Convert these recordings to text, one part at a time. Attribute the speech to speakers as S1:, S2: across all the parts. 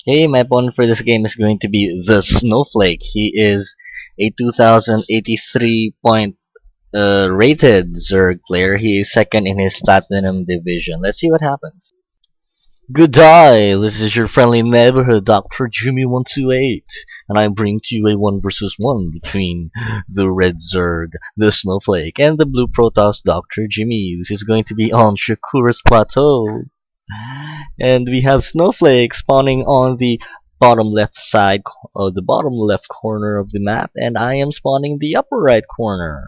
S1: Hey, my opponent for this game is going to be the Snowflake. He is a 2083 point rated Zerg player. He is second in his Platinum division. Let's see what happens. Good day, this is your friendly neighborhood Dr. Jimmy 128, and I bring to you a 1 versus 1 between the red Zerg, the Snowflake, and the blue Protoss Dr. Jimmy. This is going to be on Shakuras Plateau. And we have Snowflake spawning on the bottom left side of the bottom left corner of the map, and I am spawning the upper right corner.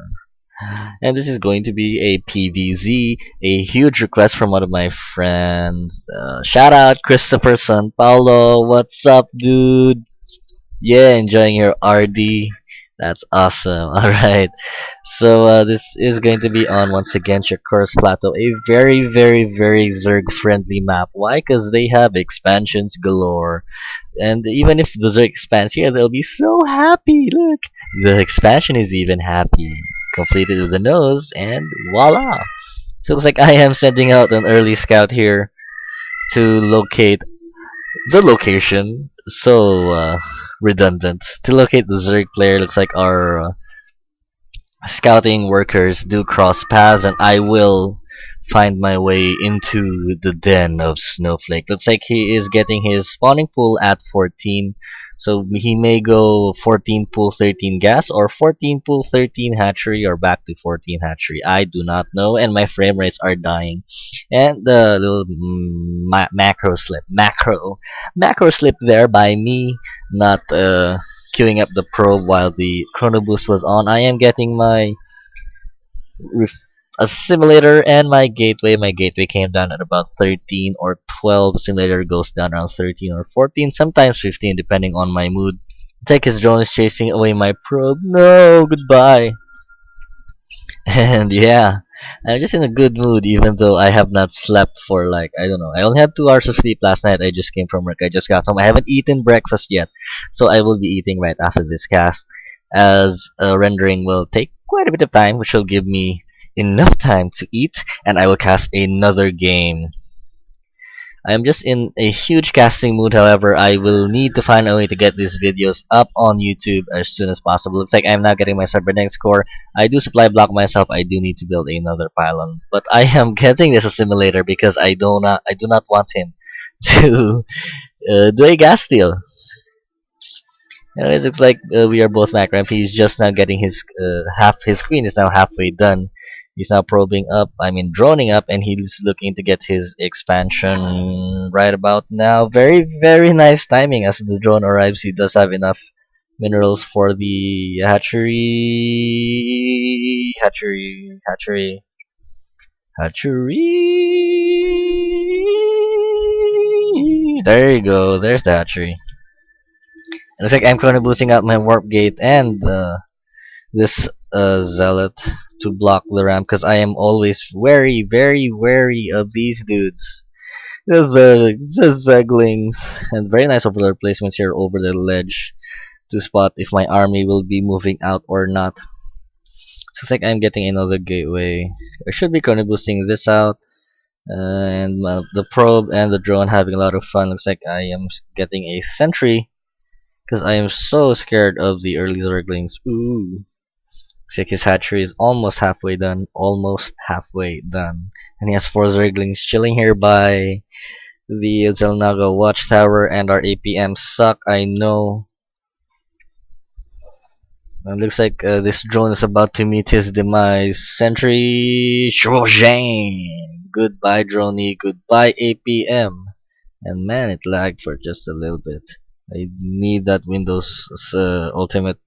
S1: And this is going to be a PVZ, a huge request from one of my friends. Shout out Christopher San Paulo, what's up, dude? Yeah, enjoying your RD. That's awesome. Alright. So this is going to be on once again Shakuras Plateau, a very Zerg friendly map. Why? Because they have expansions galore. And even if the Zerg expands here, they'll be so happy. Look, the expansion is even happy. Completed with the nose, and voila! So it looks like I am sending out an early scout here to locate the location. So redundant. To locate the Zerg player, looks like our scouting workers do cross paths, and I will find my way into the den of Snowflake. Looks like he is getting his spawning pool at 14, so he may go 14 pool 13 gas, or 14 pool 13 hatchery, or back to 14 hatchery. I do not know, and my frame rates are dying. And the little macro slip there by me, not queuing up the probe while the chrono boost was on. I am getting my assimilator and my gateway. My gateway came down at about 13 or 12. Assimilator goes down around 13 or 14, sometimes 15 depending on my mood. Take his drone is chasing away my probe. No, goodbye. And yeah, I'm just in a good mood even though I have not slept for like, I don't know. I only had 2 hours of sleep last night. I just came from work. I just got home. I haven't eaten breakfast yet. So I will be eating right after this cast, as rendering will take quite a bit of time, which will give me enough time to eat, and I will cast another game. I am just in a huge casting mood, however, I will need to find a way to get these videos up on YouTube as soon as possible. Looks like I'm now getting my cybernetics core. I do supply block myself, I do need to build another pylon. But I am getting this assimilator because I do not want him to do a gas steal. Anyways, looks like we are both macro. He's just now getting his his queen is now halfway done. He's now probing up, droning up, and he's looking to get his expansion right about now. Very nice timing as the drone arrives. He does have enough minerals for the hatchery. There you go, there's the hatchery. It looks like I'm currently boosting out my warp gate and this zealot to block the ramp, because I am always very wary of these dudes. The Zeglings. And very nice overlord placements here over the ledge to spot if my army will be moving out or not. Looks like I'm getting another gateway. I should be currently boosting this out. And the probe and the drone having a lot of fun. Looks like I am getting a sentry, because I am so scared of the early Zerglings. Ooh. Looks like his hatchery is almost halfway done. And he has 4 Zerglings chilling here by the Zelnaga watchtower, and our APM suck, I know. It looks like this drone is about to meet his demise. Sentry Shojang! Goodbye droney, goodbye APM. And man, it lagged for just a little bit. I need that Windows Ultimate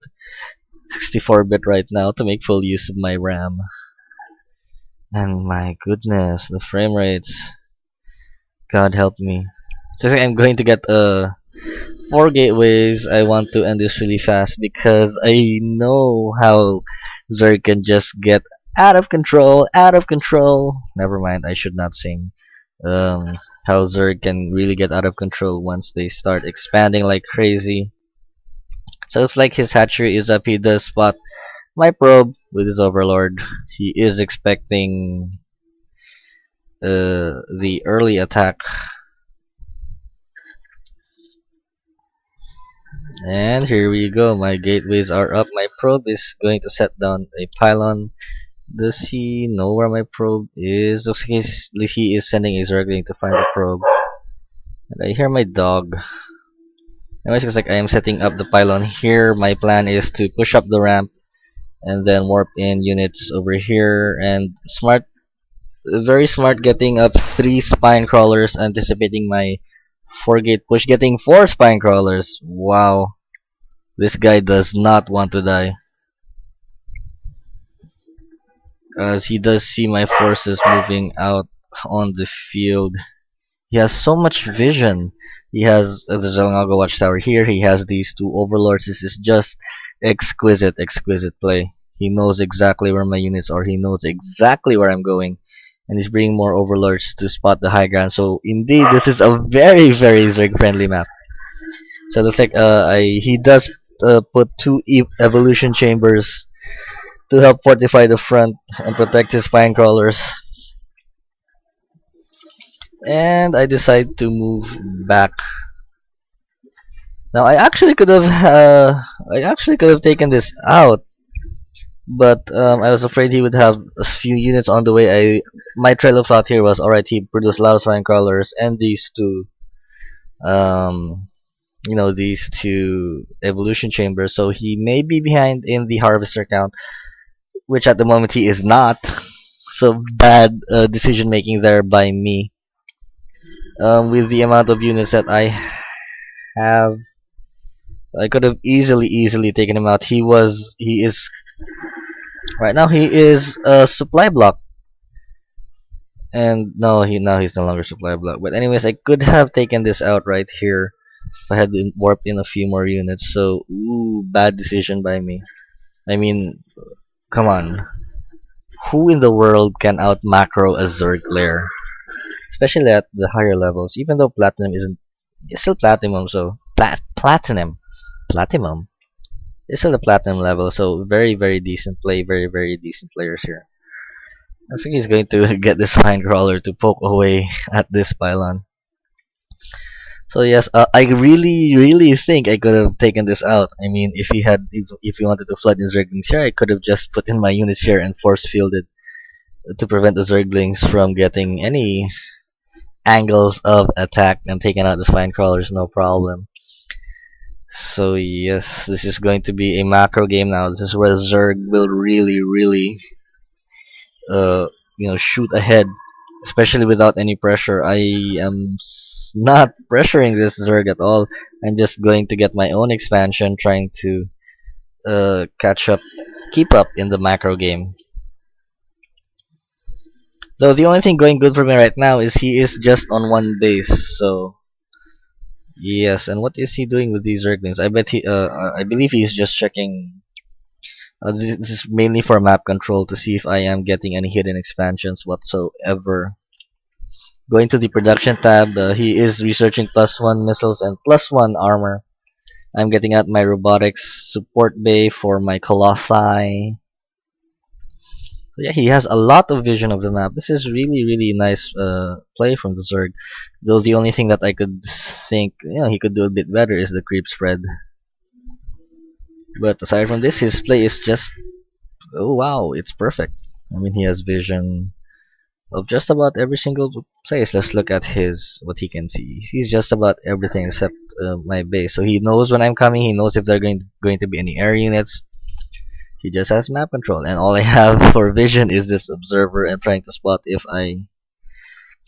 S1: 64-bit right now to make full use of my RAM. And my goodness, the frame rates. God help me. So I'm going to get 4 gateways. I want to end this really fast because I know how Zerg can just get out of control. Never mind, I should not sing. How Zerg can really get out of control once they start expanding like crazy. So it looks like his hatchery is up. He does spot my probe with his overlord. He is expecting the early attack. And here we go. My gateways are up. My probe is going to set down a pylon. Does he know where my probe is? Looks like he is sending a Zergling to find the probe. And I hear my dog. Anyways, looks like I am setting up the pylon here. My plan is to push up the ramp and then warp in units over here. And smart, very smart, getting up 3 spine crawlers, anticipating my 4 gate push, getting 4 spine crawlers. Wow, this guy does not want to die, as he does see my forces moving out on the field. He has so much vision. He has the Zalngago Watchtower here. He has these 2 overlords. This is just exquisite, exquisite play. He knows exactly where my units are. He knows exactly where I'm going. And he's bringing more overlords to spot the high ground. So indeed, this is a very, very Zerg friendly map. So it looks like he does put 2 evolution chambers to help fortify the front and protect his spine crawlers. And I decide to move back. Now I actually could have taken this out, but I was afraid he would have a few units on the way. My trail of thought here was, alright, he produced a lot of spine crawlers and um, these 2 evolution chambers, so he may be behind in the harvester count, which at the moment he is not. So bad decision making there by me. With the amount of units that I have, I could have easily taken him out. He is right now. He is a supply block, and no, now he's no longer supply block. But anyways, I could have taken this out right here if I had warped in a few more units. So, ooh, bad decision by me. I mean, come on, who in the world can out macro a Zerg player, especially at the higher levels? Even though platinum isn't, it's still platinum. So platinum. It's still the platinum level, so very decent play, very decent players here. I think he's going to get this hind crawler to poke away at this pylon. So yes, I really think I could have taken this out. I mean, if he wanted to flood in Zerglings here, I could have just put in my units here and force fielded to prevent the Zerglings from getting any angles of attack and taking out the spine crawlers, no problem. So yes, this is going to be a macro game now. This is where Zerg will really uh shoot ahead, especially without any pressure. I am not pressuring this Zerg at all. I'm just going to get my own expansion, trying to catch up, keep up in the macro game. Though the only thing going good for me right now is he is just on 1 base. So yes, and what is he doing with these Zerglings? I believe he is just checking. This is mainly for map control to see if I am getting any hidden expansions whatsoever. Going to the production tab, he is researching +1 missiles and +1 armor. I'm getting out my robotics support bay for my colossi. So yeah, he has a lot of vision of the map. This is really nice play from the Zerg. Though the only thing that I could think he could do a bit better is the creep spread. But aside from this, his play is just, oh wow, it's perfect. I mean, he has vision of just about every single place. Let's look at what he can see. He sees just about everything except my base. So he knows when I'm coming. He knows if there are going to be any air units. He just has map control, and all I have for vision is this observer. I'm trying to spot if I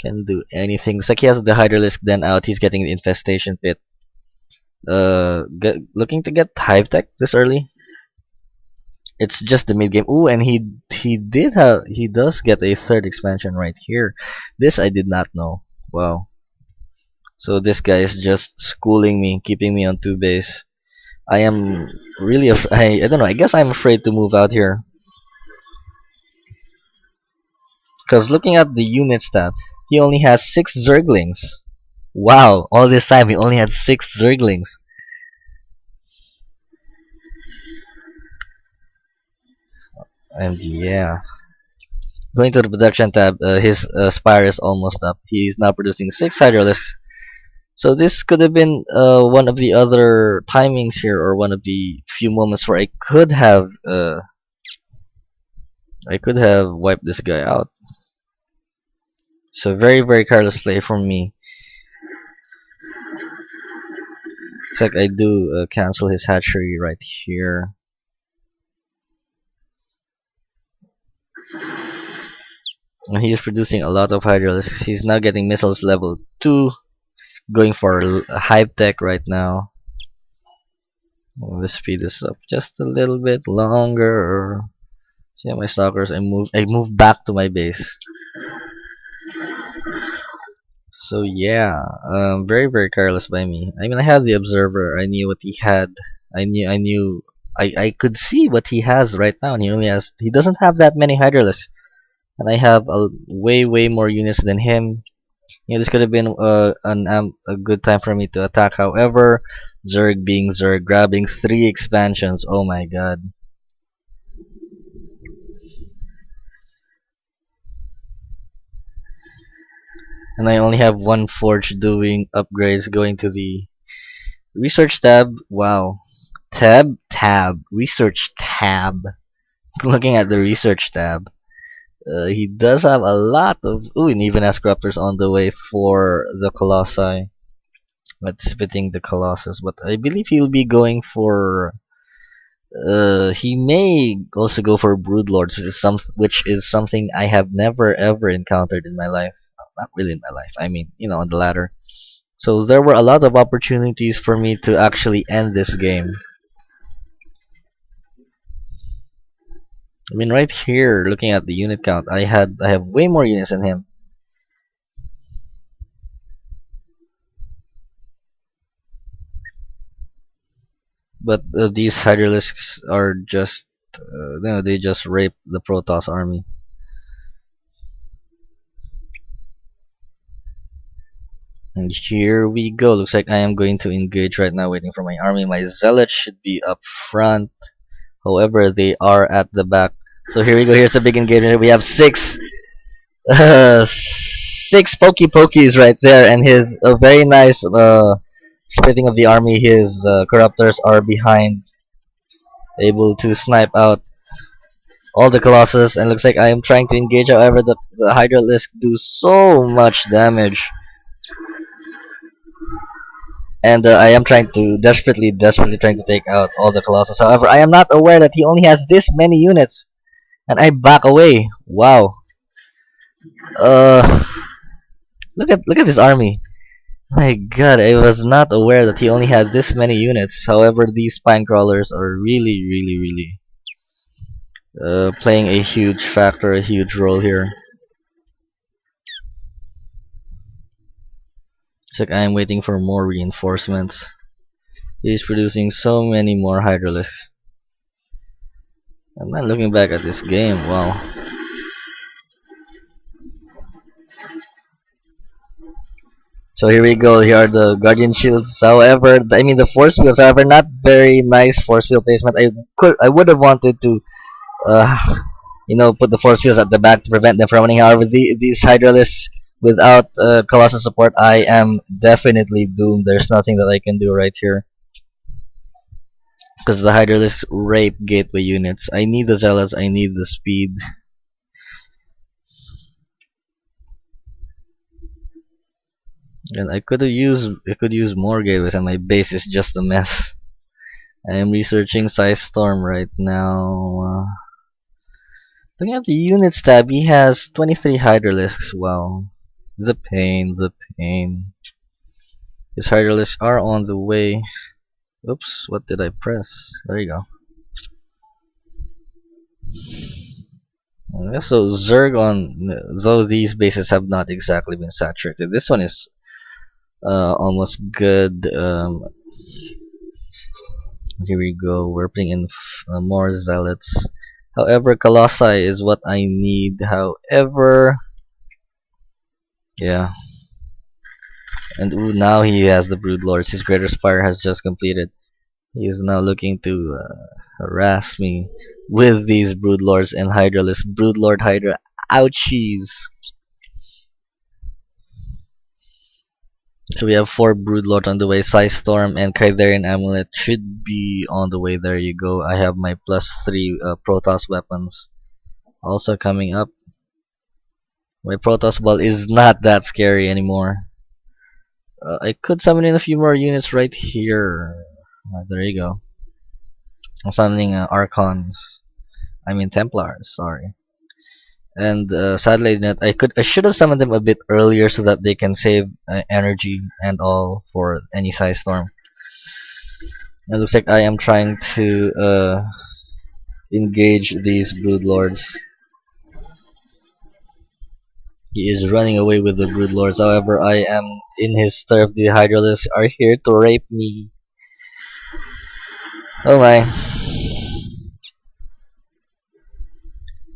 S1: can do anything. It's like he has the Hydralisk then out. He's getting the infestation pit. Looking to get hive tech this early. It's just the mid game. Ooh, and he does get a 3rd expansion right here. This I did not know. Wow. So this guy is just schooling me, keeping me on 2 base. I am really I don't know. I guess I'm afraid to move out here. Because looking at the unit stat, he only has 6 Zerglings. Wow, all this time he only had 6 Zerglings. And yeah. Going to the production tab, his Spire is almost up. He's now producing 6 Hydralisks. So this could have been one of the other timings here, or one of the few moments where I could have wiped this guy out. So very careless play from me. It's like I do cancel his hatchery right here. And he is producing a lot of hydralisks. He's now getting missiles level 2, going for high tech right now. Let's speed this up just a little bit longer. See my stalkers. I move back to my base. So yeah, very careless by me. I mean, I had the observer. I knew what he had. I could see what he has right now, and he doesn't have that many hydralisks, and I have way more units than him. This could have been a good time for me to attack. However, Zerg being Zerg, grabbing 3 expansions. Oh my god. And I only have one forge doing upgrades, going to the research tab. Wow. Tab. Research tab. Looking at the research tab. He does have a lot of... Ooh, and even has corruptors on the way for the Colossi. Let's fitting the Colossus. But I believe he'll be going for... he may also go for Broodlords, which is something I have never ever encountered in my life. Not really in my life. I mean, on the ladder. So there were a lot of opportunities for me to actually end this game. I mean, right here, looking at the unit count, I have way more units than him. But these Hydralisks are just, they just rape the Protoss army. And here we go. Looks like I am going to engage right now, waiting for my army. My Zealots should be up front. However, they are at the back. So here we go. Here's a big engagement. We have uh, six Pokies right there, and his very nice splitting of the army. His corruptors are behind, able to snipe out all the Colossus, and looks like I am trying to engage. However, the Hydralisk do so much damage, and I am trying to desperately trying to take out all the Colossus. However, I am not aware that he only has this many units, and I back away. Wow. Uh, look at this army. My god, I was not aware that he only had this many units. However, these spine crawlers are really playing a huge factor, a huge role here. It's like I'm waiting for more reinforcements. He's producing so many more Hydralisks. I'm not looking back at this game. Wow. So here we go. Here are the Guardian Shields. However, I mean the force fields. However, not very nice force field placement. I would have wanted to, uh, put the force fields at the back to prevent them from running. However, these Hydralisks without Colossus support, I am definitely doomed. There's nothing that I can do right here, because the Hydralisks rape gateway units. I need the Zealots. I need the speed. And I could use more gateways, and my base is just a mess. I am researching Size Storm right now. Looking at the units tab, he has 23 Hydralisks. Wow. The pain. His Hydralisks are on the way. Oops, what did I press? There you go. So Zerg though these bases have not exactly been saturated. This one is almost good. Here we go. We're putting in more Zealots. However, Colossi is what I need. However, yeah. And ooh, now he has the Broodlords. His Greater Spire has just completed. He is now looking to harass me with these Broodlords and Hydralisk. Broodlord Hydra. Ouchies. So we have 4 Broodlord on the way. Size Storm and Kytherian Amulet should be on the way. There you go. I have my plus 3 Protoss weapons also coming up. My Protoss Ball is not that scary anymore. I could summon in a few more units right here. There you go. I'm summoning Archons. I mean Templars, sorry. And sadly, I should have summoned them a bit earlier so that they can save energy and all for any size storm. It looks like I am trying to engage these broodlords. He is running away with the broodlords. However, I am in his turf. The hydralisks are here to rape me. Oh my!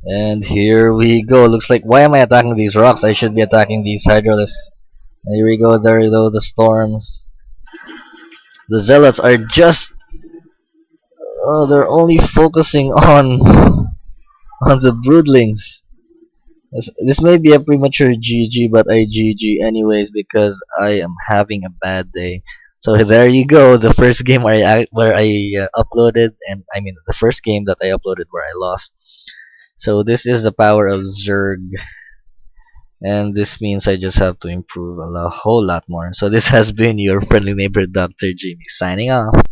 S1: And here we go. Looks like, why am I attacking these rocks? I should be attacking these hydralisks. And here we go. There go the storms. The zealots are just they're only focusing on the broodlings. This may be a premature GG, but I GG anyways because I am having a bad day. So there you go, the first game where I uploaded, and I mean the first game that I uploaded where I lost. So this is the power of Zerg, and this means I just have to improve whole lot more. So this has been your friendly neighbor Dr. Jimmy signing off.